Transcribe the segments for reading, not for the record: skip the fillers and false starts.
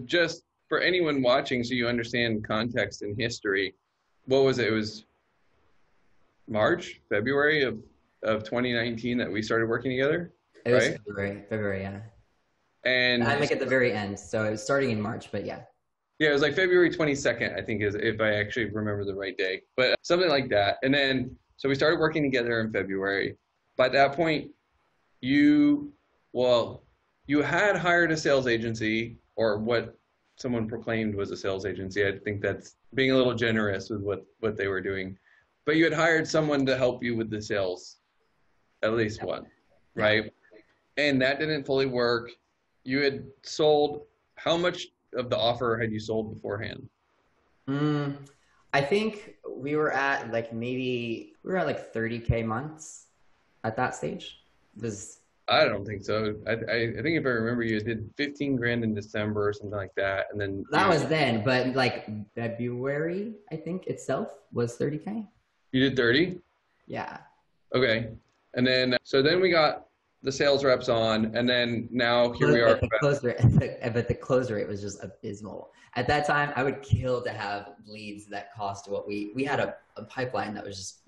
just for anyone watching, so you understand context and history, what was it? It was March, February of 2019 that we started working together, It was right? February, yeah. I'm And like at the very end, so it was starting in March, but yeah. yeah, it was like February 22nd, I think, is if I actually remember the right day, but something like that. And then, so we started working together in February. By that point, you, well, you had hired a sales agency, or what someone proclaimed was a sales agency. I think that's being a little generous with what they were doing. But you had hired someone to help you with the sales, at least Yeah. one, Yeah. right? And that didn't fully work. You had sold, how much of the offer had you sold beforehand? Mm, I think we were at like like 30K months at that stage. It was I don't think so. I think if I remember, you did 15 grand in December or something like that, and then that was then, but like February, I think itself was 30K. you did 30. Yeah. Okay, and then so then we got the sales reps on, and then now here we are. But the close rate, but the close rate was just abysmal. At that time, I would kill to have leads that cost what we had a pipeline that was just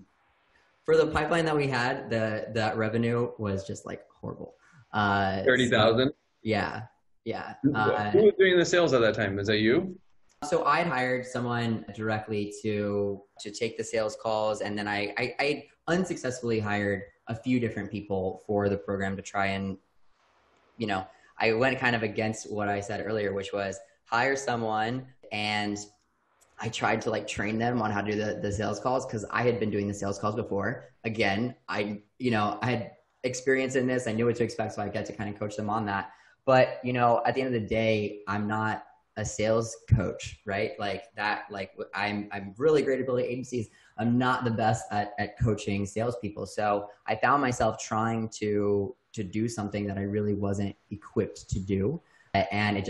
for the pipeline that we had, that revenue was just like horrible. 30,000. Yeah, yeah. Who was doing the sales at that time? Is that you? So I'd hired someone directly to take the sales calls, and then I unsuccessfully hired a few different people for the program to try and, I went kind of against what I said earlier, which was hire someone, and I tried to like train them on how to do the sales calls because I had been doing the sales calls before. Again, I had experience in this. I knew what to expect, so I got to kind of coach them on that. But, at the end of the day, I'm not a sales coach, right? I'm really great at building agencies. I'm not the best at coaching salespeople. So I found myself trying to do something that I really wasn't equipped to do. And it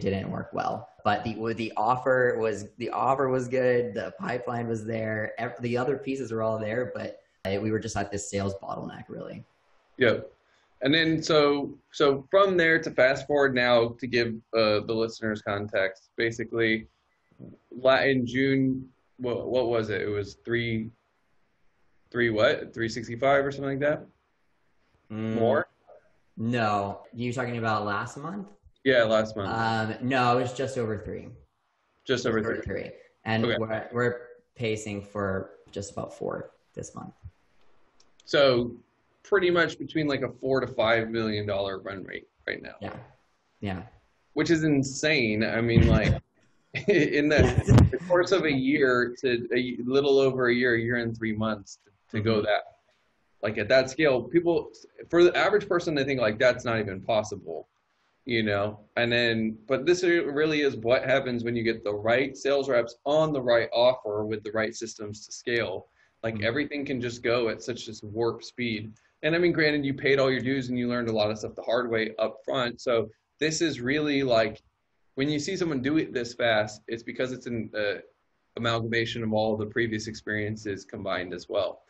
didn't work well. But the offer was good. The pipeline was there. The other pieces were all there, but we were just at this sales bottleneck, really. Yeah. And then so from there to fast forward now to give the listeners context, basically in June, what was it? It was what? 365 or something like that? More? No. You talking about last month? Yeah, last month. No, it was just over 3. Just over three. And Okay. we're pacing for just about 4 this month. So pretty much between like a $4 to $5 million run rate right now. Yeah. Yeah. Which is insane. I mean, like in the course of a year to a little over a year and 3 months to go that, like at that scale, people, for the average person, they think like that's not even possible, and then, but this really is what happens when you get the right sales reps on the right offer with the right systems to scale. Like everything can just go at such this warp speed. And I mean, granted, you paid all your dues and you learned a lot of stuff the hard way up front. So this is really like, when you see someone do it this fast, it's because it's an amalgamation of all the previous experiences combined as well.